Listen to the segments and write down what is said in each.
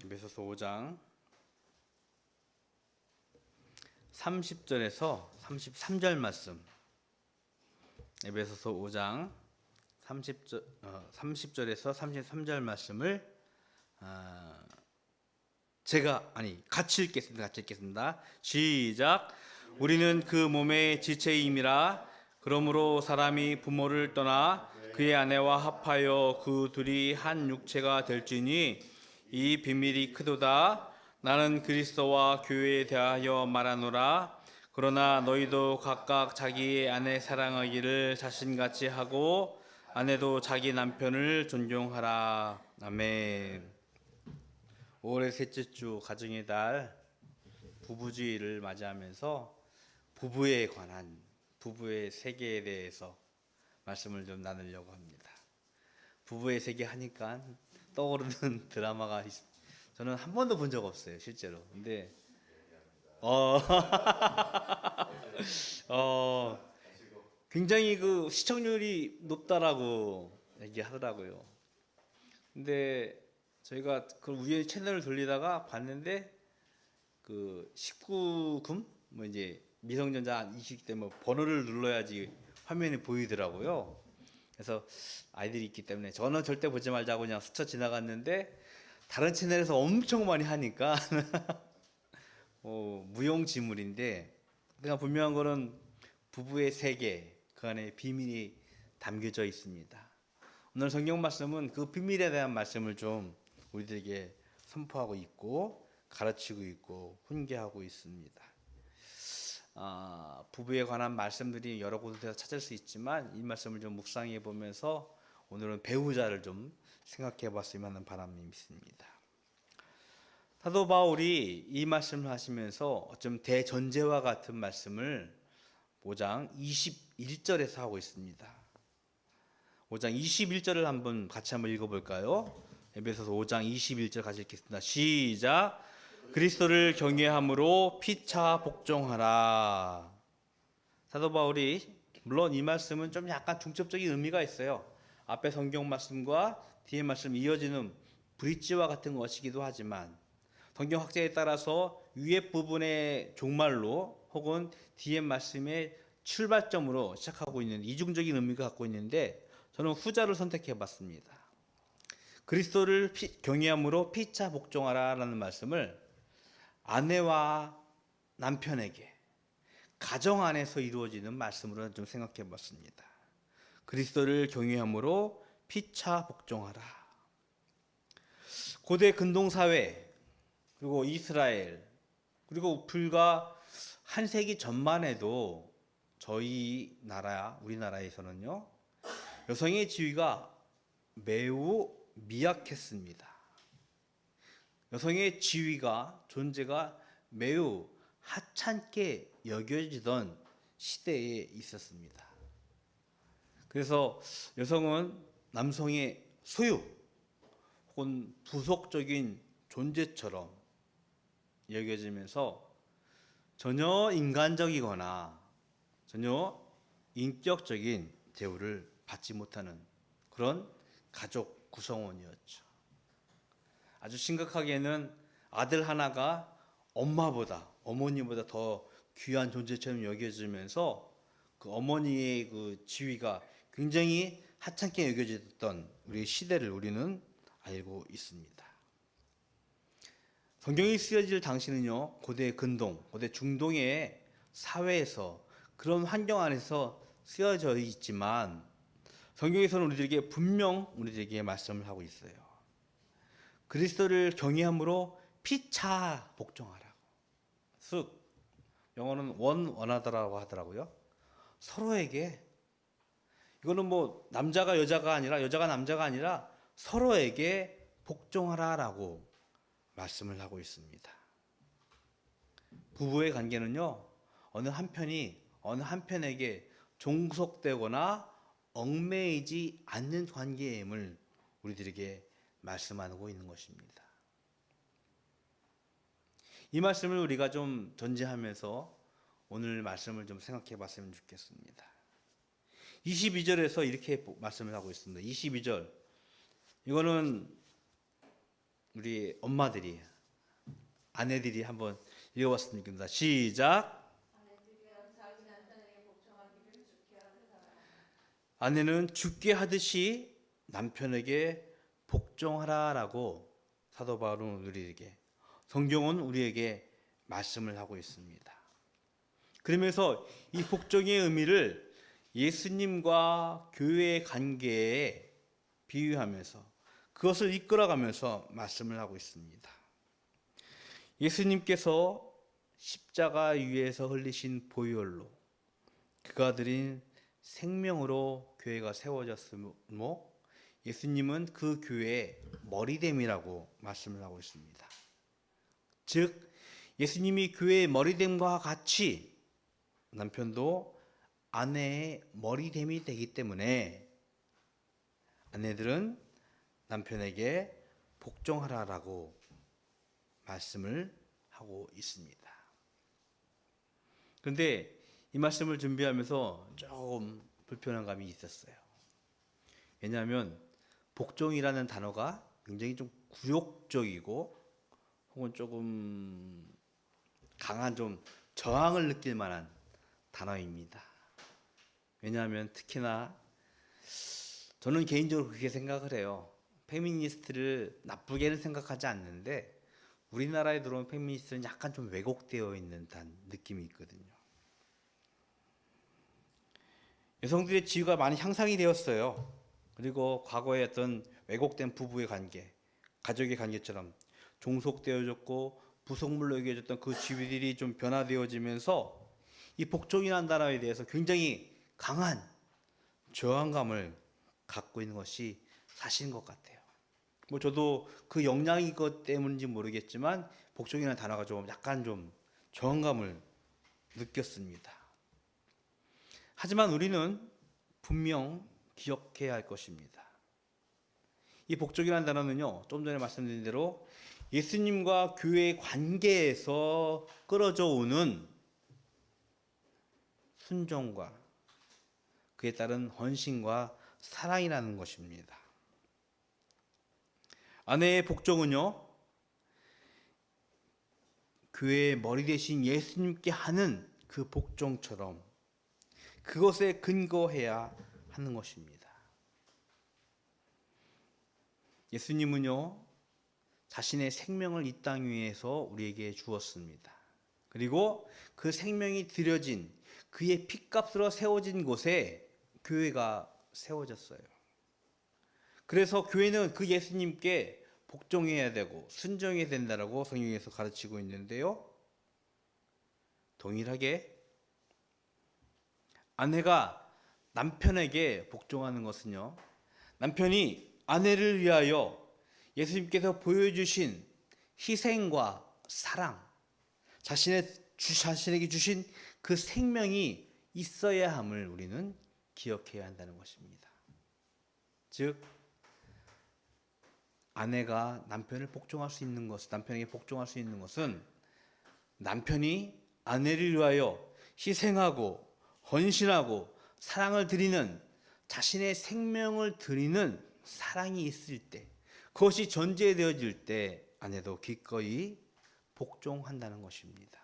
에베소서 5장 30절에서 33절 말씀. 에베소서 5장 30절에서 33절 말씀을 같이 읽겠습니다. 시작. 우리는 그 몸의 지체임이라. 그러므로 사람이 부모를 떠나 그의 아내와 합하여 그 둘이 한 육체가 될지니 이 비밀이 크도다. 나는 그리스도와 교회에 대하여 말하노라. 그러나 너희도 각각 자기의 아내 사랑하기를 자신같이 하고 아내도 자기 남편을 존경하라. 아멘. 5월의 셋째 주 가정의 달 부부주의를 맞이하면서 부부에 관한 부부의 세계에 대해서 말씀을 좀 나누려고 합니다. 부부의 세계 하니까 떠오르는 드라마가 저는 한 번도 본 적 없어요, 실제로. 근데 굉장히 그 시청률이 높다라고 얘기하더라고요. 근데 저희가 그 우연히 채널을 돌리다가 봤는데 그 19금 뭐 이제 미성년자 이시기 때문에 번호를 눌러야지 화면이 보이더라고요. 그래서 아이들이 있기 때문에 저는 절대 보지 말자고 그냥 스쳐 지나갔는데 다른 채널에서 엄청 많이 하니까 무용지물인데 그냥 분명한 거는 부부의 세계, 그 안에 비밀이 담겨져 있습니다. 오늘 성경 말씀은 그 비밀에 대한 말씀을 좀 우리들에게 선포하고 있고 가르치고 있고 훈계하고 있습니다. 부부에 관한 말씀들이 여러 곳에서 찾을 수 있지만 이 말씀을 좀 묵상해 보면서 오늘은 배우자를 좀 생각해 봤으면 하는 바람이 있습니다. 사도 바울이 이 말씀을 하시면서 좀 대전제와 같은 말씀을 5장 21절에서 하고 있습니다. 5장 21절을 같이 한번 읽어볼까요? 에베소서 5장 21절 같이 읽겠습니다. 시작. 그리스도를 경외함으로 피차 복종하라. 사도 바울이 물론 이 말씀은 좀 약간 중첩적인 의미가 있어요. 앞에 성경 말씀과 뒤에 말씀 이어지는 브릿지와 같은 것이기도 하지만 성경 학자에 따라서 위에 부분의 종말로 혹은 뒤에 말씀의 출발점으로 시작하고 있는 이중적인 의미가 갖고 있는데 저는 후자를 선택해 봤습니다. 그리스도를 경외함으로 피차 복종하라라는 말씀을 아내와 남편에게 가정 안에서 이루어지는 말씀으로 좀 생각해 봤습니다. 그리스도를 경외함으로 피차 복종하라. 고대 근동사회 그리고 이스라엘 그리고 불과 한 세기 전만 해도 저희 나라 우리나라에서는요 여성의 지위가 매우 미약했습니다. 여성의 지위가 존재가 매우 하찮게 여겨지던 시대에 있었습니다. 그래서 여성은 남성의 소유 혹은 부속적인 존재처럼 여겨지면서 전혀 인간적이거나 전혀 인격적인 대우를 받지 못하는 그런 가족 구성원이었죠. 아주 심각하게는 아들 하나가 어머니보다 더 귀한 존재처럼 여겨지면서 그 어머니의 그 지위가 굉장히 하찮게 여겨졌던 우리 시대를 우리는 알고 있습니다. 성경이 쓰여질 당시는요 고대 근동, 고대 중동의 사회에서 그런 환경 안에서 쓰여져 있지만 성경에서는 우리들에게 말씀을 하고 있어요. 그리스도를 경외함으로 피차 복종하라고. 즉 영어는 원하더라고 하더라고요. 서로에게 이거는 뭐 남자가 여자가 아니라 여자가 남자가 아니라 서로에게 복종하라라고 말씀을 하고 있습니다. 부부의 관계는요 어느 한편에게 종속되거나 얽매이지 않는 관계임을 우리들에게 말씀하고 있는 것입니다. 이 말씀을 우리가 좀 전제하면서 오늘 말씀을 좀 생각해 봤으면 좋겠습니다. 22절에서 이렇게 말씀을 하고 있습니다. 22절 이거는 우리 엄마들이, 아내들이 한번 읽어봤으면 좋겠습니다. 시작. 아내는 죽게 하듯이 남편에게 복종하라라고 사도 바울은 우리에게, 성경은 우리에게 말씀을 하고 있습니다. 그러면서 이 복종의 의미를 예수님과 교회의 관계에 비유하면서 그것을 이끌어가면서 말씀을 하고 있습니다. 예수님께서 십자가 위에서 흘리신 보혈로 그가 드린 생명으로 교회가 세워졌으므로 예수님은 그 교회의 머리됨이라고 말씀을 하고 있습니다. 즉 예수님이 교회의 머리됨과 같이 남편도 아내의 머리됨이 되기 때문에 아내들은 남편에게 복종하라라고 말씀을 하고 있습니다. 그런데 이 말씀을 준비하면서 조금 불편한 감이 있었어요. 왜냐하면 복종이라는 단어가 굉장히 좀 굴욕적이고 혹은 조금 강한 좀 저항을 느낄 만한 단어입니다. 왜냐하면 특히나 저는 개인적으로 그렇게 생각을 해요. 페미니스트를 나쁘게는 생각하지 않는데 우리나라에 들어온 페미니스트는 약간 좀 왜곡되어 있는 듯한 느낌이 있거든요. 여성들의 지위가 많이 향상이 되었어요. 그리고 과거에 어떤 왜곡된 부부의 관계, 가족의 관계처럼 종속되어졌고 부속물로 여겨졌던 그 지위들이 좀 변화되어지면서 이 복종이라는 단어에 대해서 굉장히 강한 저항감을 갖고 있는 것이 사실인 것 같아요. 뭐 저도 그 영향인 것 때문인지 모르겠지만 복종이라는 단어가 좀 약간 좀 저항감을 느꼈습니다. 하지만 우리는 분명 기억해야 할 것입니다. 이 복종이라는 단어는요, 좀 전에 말씀드린 대로 예수님과 교회의 관계에서 끌어져 오는 순종과 그에 따른 헌신과 사랑이라는 것입니다. 아내의 복종은요, 교회의 머리 대신 예수님께 하는 그 복종처럼 그것에 근거해야 하는 것입니다. 예수님은요, 자신의 생명을 이 땅 위에서 우리에게 주었습니다. 그리고 그 생명이 드려진 그의 피값으로 세워진 곳에 교회가 세워졌어요. 그래서 교회는 그 예수님께 복종해야 되고 순종해야 된다라고 성경에서 가르치고 있는데요. 동일하게 아내가 남편에게 복종하는 것은요, 남편이 아내를 위하여 예수님께서 보여주신 희생과 사랑, 자신에게 주신 그 생명이 있어야 함을 우리는 기억해야 한다는 것입니다. 즉 아내가 남편을 복종할 수 있는 것, 남편에게 복종할 수 있는 것은 남편이 아내를 위하여 희생하고 헌신하고 사랑을 드리는, 자신의 생명을 드리는 사랑이 있을 때, 그것이 전제되어질 때 아내도 기꺼이 복종한다는 것입니다.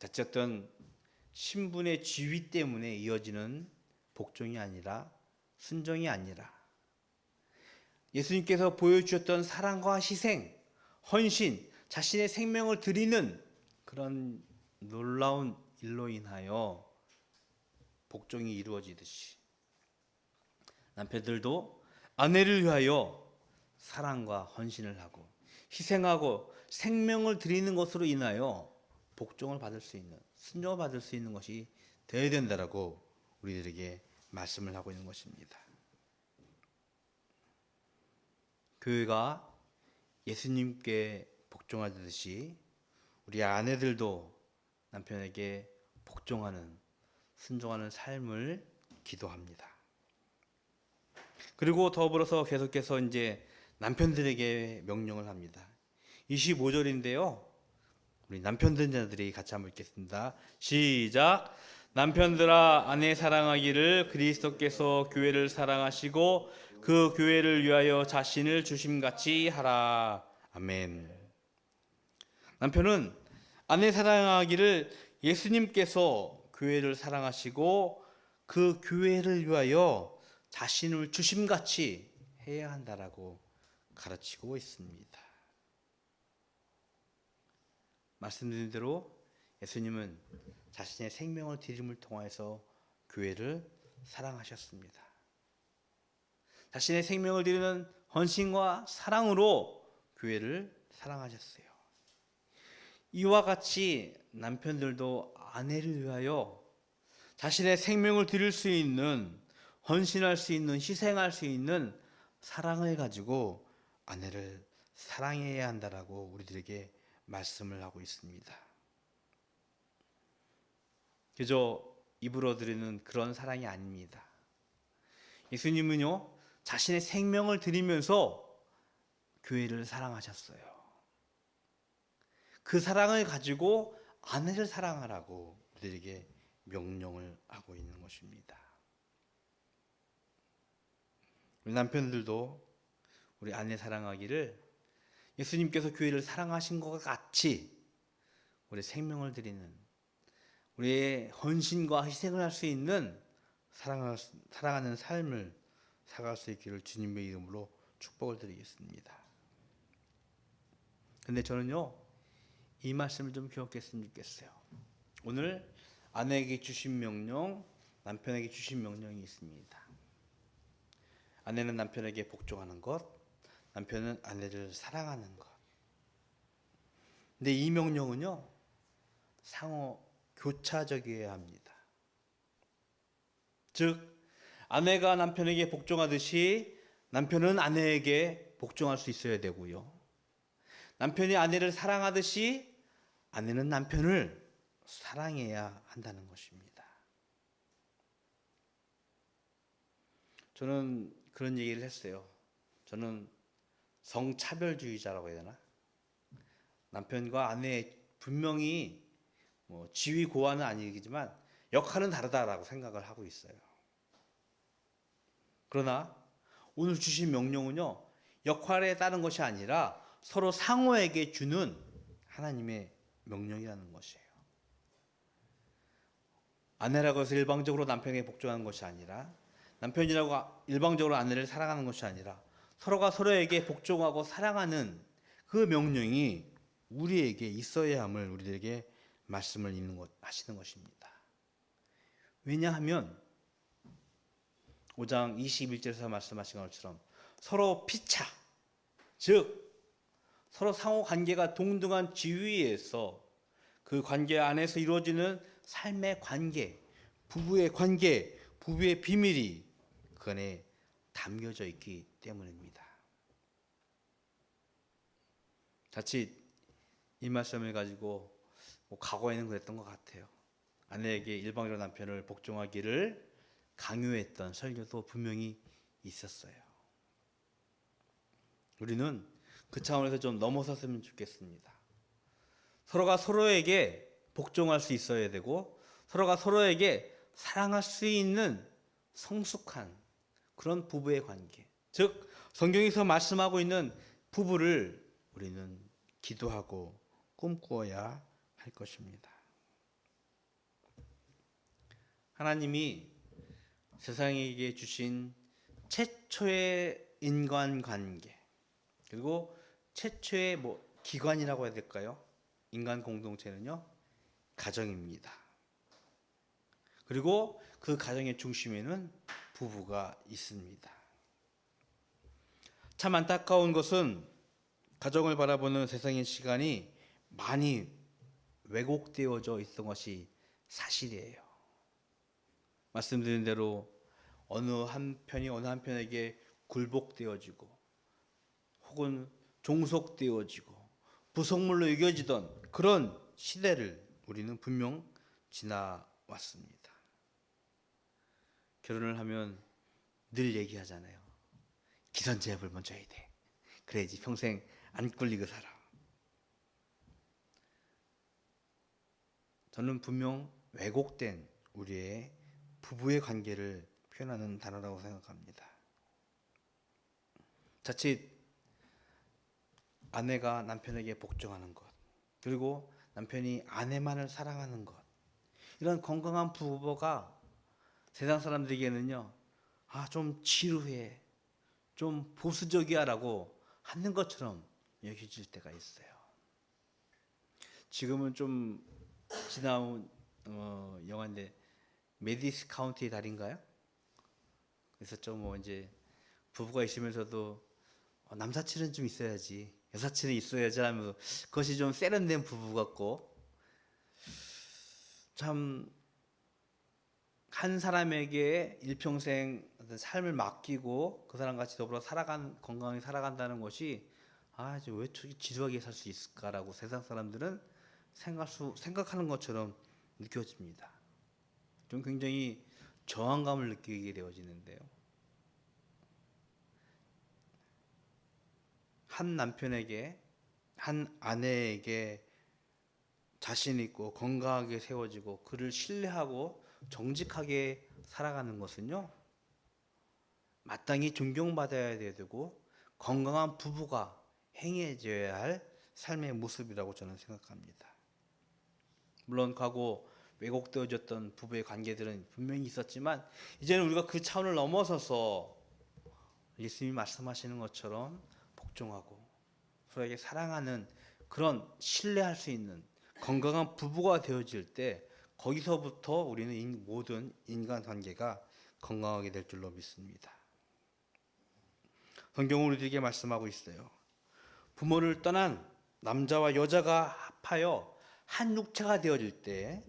어쨌든 신분의 지위 때문에 이어지는 복종이 아니라, 순종이 아니라 예수님께서 보여주셨던 사랑과 희생, 헌신, 자신의 생명을 드리는 그런 놀라운 일로 인하여 복종이 이루어지듯이 남편들도 아내를 위하여 사랑과 헌신을 하고 희생하고 생명을 드리는 것으로 인하여 복종을 받을 수 있는, 순종을 받을 수 있는 것이 되어야 된다라고 우리들에게 말씀을 하고 있는 것입니다. 교회가 예수님께 복종하듯이 우리 아내들도 남편에게 복종하는, 순종하는 삶을 기도합니다. 그리고 더불어서 계속해서 이제 남편들에게 명령을 합니다. 25절인데요. 우리 남편들이 같이 한번 읽겠습니다. 시작. 남편들아 아내 사랑하기를 그리스도께서 교회를 사랑하시고 그 교회를 위하여 자신을 주심같이 하라. 아멘. 남편은 아내 사랑하기를 예수님께서 교회를 사랑하시고 그 교회를 위하여 자신을 주심같이 해야 한다라고 가르치고 있습니다. 말씀드린 대로 예수님은 자신의 생명을 드림을 통해서 교회를 사랑하셨습니다. 자신의 생명을 드리는 헌신과 사랑으로 교회를 사랑하셨어요. 이와 같이 남편들도 아내를 위하여 자신의 생명을 드릴 수 있는, 헌신할 수 있는, 희생할 수 있는 사랑을 가지고 아내를 사랑해야 한다라고 우리들에게 말씀을 하고 있습니다. 그저 입으로 드리는 그런 사랑이 아닙니다. 예수님은요, 자신의 생명을 드리면서 교회를 사랑하셨어요. 그 사랑을 가지고 아내를 사랑하라고 우리에게 명령을 하고 있는 것입니다. 우리 남편들도 우리 아내 사랑하기를 예수님께서 교회를 사랑하신 것 같이 우리 생명을 드리는, 우리의 헌신과 희생을 할 수 있는 사랑하는 삶을 살아갈 수 있기를 주님의 이름으로 축복을 드리겠습니다. 근데 저는요, 이 말씀을 좀 기억했으면 좋겠어요. 오늘 아내에게 주신 명령, 남편에게 주신 명령이 있습니다. 아내는 남편에게 복종하는 것, 남편은 아내를 사랑하는 것. 근데 이 명령은요, 상호 교차적이어야 합니다. 즉, 아내가 남편에게 복종하듯이 남편은 아내에게 복종할 수 있어야 되고요. 남편이 아내를 사랑하듯이 아내는 남편을 사랑해야 한다는 것입니다. 저는 그런 얘기를 했어요. 저는 성차별주의자라고 해야 되나? 남편과 아내 분명히 지위 고하는 아니지만 역할은 다르다라고 생각을 하고 있어요. 그러나 오늘 주신 명령은요, 역할에 따른 것이 아니라 서로 상호에게 주는 하나님의 명령이라는 것이에요. 아내라고 해서 일방적으로 남편에게 복종하는 것이 아니라, 남편이라고 일방적으로 아내를 사랑하는 것이 아니라 서로가 서로에게 복종하고 사랑하는 그 명령이 우리에게 있어야 함을 우리들에게 말씀을 하시는 것입니다. 왜냐하면 5장 21절에서 말씀하신 것처럼 서로 피차, 즉 서로 상호 관계가 동등한 지위에서 그 관계 안에서 이루어지는 삶의 관계, 부부의 관계, 부부의 비밀이 그 안에 담겨져 있기 때문입니다. 자칫 이 말씀을 가지고 과거에는 그랬던 것 같아요. 아내에게 일방적으로 남편을 복종하기를 강요했던 설교도 분명히 있었어요. 우리는 그 차원에서 좀 넘어섰으면 좋겠습니다. 서로가 서로에게 복종할 수 있어야 되고 서로가 서로에게 사랑할 수 있는 성숙한 그런 부부의 관계, 즉 성경에서 말씀하고 있는 부부를 우리는 기도하고 꿈꾸어야 할 것입니다. 하나님이 세상에게 주신 최초의 인간관계, 그리고 최초의 기관이라고 해야 될까요? 인간 공동체는요, 가정입니다. 그리고 그 가정의 중심에는 부부가 있습니다. 참 안타까운 것은 가정을 바라보는 세상의 시간이 많이 왜곡되어져 있던 것이 사실이에요. 말씀드린 대로 어느 한편이 어느 한편에게 굴복되어지고 혹은 종속되어지고 부속물로 여겨지던 그런 시대를 우리는 분명 지나왔습니다. 결혼을 하면 늘 얘기하잖아요. 기선제압을 먼저 해야 돼. 그래야지 평생 안 꿀리고 살아. 저는 분명 왜곡된 우리의 부부의 관계를 표현하는 단어라고 생각합니다. 자칫 아내가 남편에게 복종하는 것, 그리고 남편이 아내만을 사랑하는 것, 이런 건강한 부부가 세상 사람들에게는요, 좀 지루해, 좀 보수적이야 라고 하는 것처럼 여겨질 때가 있어요. 지금은 좀 지나온 영화인데 메디스 카운티의 달인가요? 그래서 좀 이제 부부가 있으면서도 남사친은 좀 있어야지, 여사친은 있어야지 하면서 그것이 좀 세련된 부부 같고, 참 한 사람에게 일평생 어떤 삶을 맡기고 그 사람 같이 더불어 건강하게 살아간다는 것이 이제 왜 저렇게 지루하게 살 수 있을까라고 세상 사람들은 생각하는 것처럼 느껴집니다. 좀 굉장히 저항감을 느끼게 되어지는데요. 한 남편에게, 한 아내에게 자신 있고 건강하게 세워지고 그를 신뢰하고 정직하게 살아가는 것은요, 마땅히 존경받아야 되고 건강한 부부가 행해져야 할 삶의 모습이라고 저는 생각합니다. 물론 과거 왜곡되어졌던 부부의 관계들은 분명히 있었지만 이제는 우리가 그 차원을 넘어서서 예수님이 말씀하시는 것처럼 복종하고 서로에게 사랑하는, 그런 신뢰할 수 있는 건강한 부부가 되어질 때 거기서부터 우리는 모든 인간관계가 건강하게 될 줄로 믿습니다. 성경은 우리들에게 말씀하고 있어요. 부모를 떠난 남자와 여자가 합하여 한 육체가 되어질 때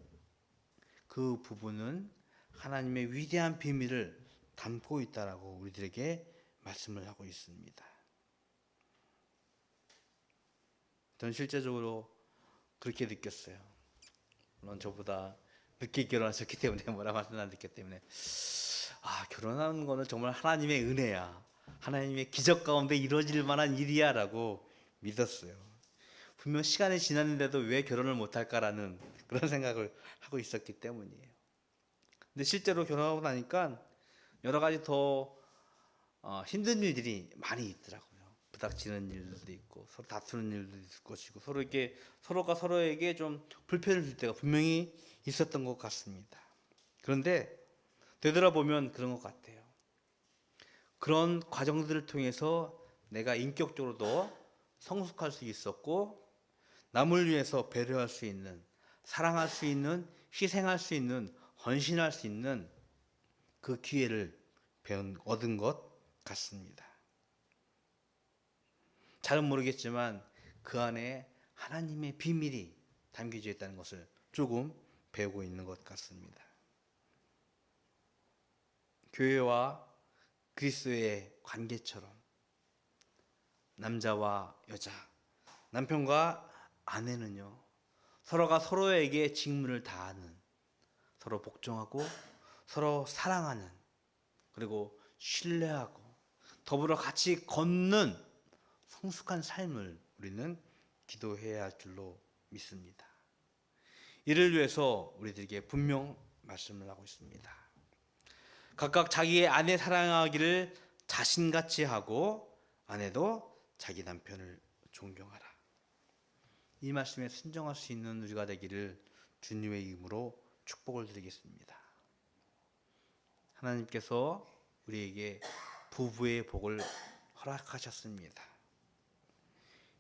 그 부부는 하나님의 위대한 비밀을 담고 있다라고 우리들에게 말씀을 하고 있습니다. 저는 실제적으로 그렇게 느꼈어요. 물론 저보다 늦게 결혼하셨기 때문에 뭐라 말씀 안 듣기 때문에 결혼하는 거는 정말 하나님의 은혜야, 하나님의 기적 가운데 이루어질 만한 일이야 라고 믿었어요. 분명 시간이 지났는데도 왜 결혼을 못할까라는 그런 생각을 하고 있었기 때문이에요. 근데 실제로 결혼하고 나니까 여러 가지 더 힘든 일들이 많이 있더라고요. 부닥치는 일들도 있고 서로 다투는 일도 있을 것이고 서로가 서로에게 좀 불편을 줄 때가 분명히 있었던 것 같습니다. 그런데 되돌아보면 그런 것 같아요. 그런 과정들을 통해서 내가 인격적으로도 성숙할 수 있었고 남을 위해서 배려할 수 있는, 사랑할 수 있는, 희생할 수 있는, 헌신할 수 있는 그 기회를 얻은 것 같습니다. 잘은 모르겠지만 그 안에 하나님의 비밀이 담겨져 있다는 것을 조금 배우고 있는 것 같습니다. 교회와 그리스도의 관계처럼 남자와 여자, 남편과 아내는요, 서로가 서로에게 직무를 다하는, 서로 복종하고 서로 사랑하는, 그리고 신뢰하고 더불어 같이 걷는 성숙한 삶을 우리는 기도해야 할 줄로 믿습니다. 이를 위해서 우리들에게 분명 말씀을 하고 있습니다. 각각 자기의 아내 사랑하기를 자신같이 하고 아내도 자기 남편을 존경하라. 이 말씀에 순종할 수 있는 우리가 되기를 주님의 이름으로 축복을 드리겠습니다. 하나님께서 우리에게 부부의 복을 허락하셨습니다.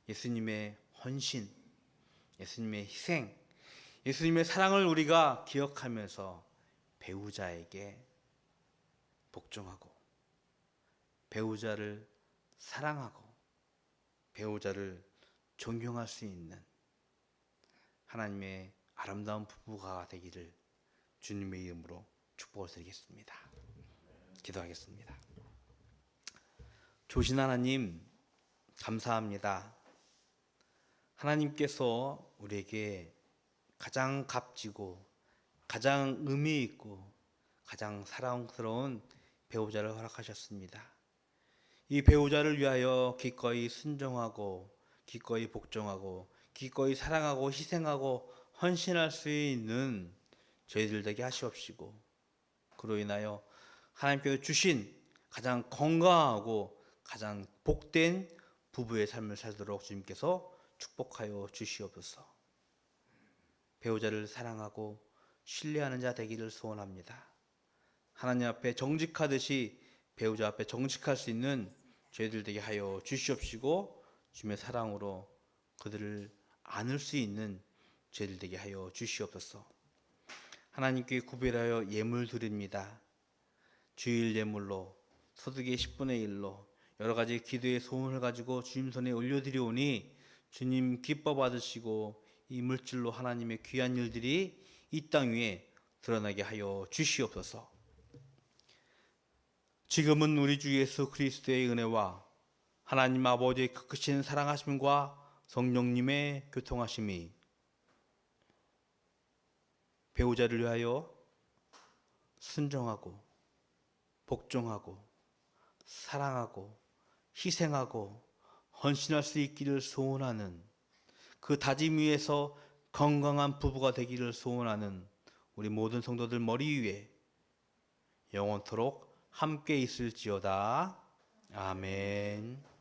예수님의 헌신, 예수님의 희생, 예수님의 사랑을 우리가 기억하면서 배우자에게 복종하고 배우자를 사랑하고 배우자를 존경할 수 있는 하나님의 아름다운 부부가 되기를 주님의 이름으로 축복을 드리겠습니다. 기도하겠습니다. 조신 하나님, 감사합니다. 하나님께서 우리에게 가장 값지고 가장 의미 있고 가장 사랑스러운 배우자를 허락하셨습니다. 이 배우자를 위하여 기꺼이 순종하고 기꺼이 복종하고 기꺼이 사랑하고 희생하고 헌신할 수 있는 저희들 되게 하시옵시고, 그로 인하여 하나님께서 주신 가장 건강하고 가장 복된 부부의 삶을 살도록 주님께서 축복하여 주시옵소서. 배우자를 사랑하고 신뢰하는 자 되기를 소원합니다. 하나님 앞에 정직하듯이 배우자 앞에 정직할 수 있는 저희들 되게 하여 주시옵시고, 주님의 사랑으로 그들을 안을 수 있는 저희들 되게 하여 주시옵소서. 하나님께 구별하여 예물 드립니다. 주일 예물로, 소득의 10분의 1로 여러 가지 기도의 소원을 가지고 주님 손에 올려드리오니 주님 기뻐 받으시고 이 물질로 하나님의 귀한 일들이 이 땅 위에 드러나게 하여 주시옵소서. 지금은 우리 주 예수 그리스도의 은혜와 하나님 아버지의 크신 사랑하심과 성령님의 교통하심이 배우자를 위하여 순종하고 복종하고 사랑하고 희생하고 헌신할 수 있기를 소원하는 그 다짐 위에서 건강한 부부가 되기를 소원하는 우리 모든 성도들 머리 위에 영원토록 함께 있을지어다. 아멘.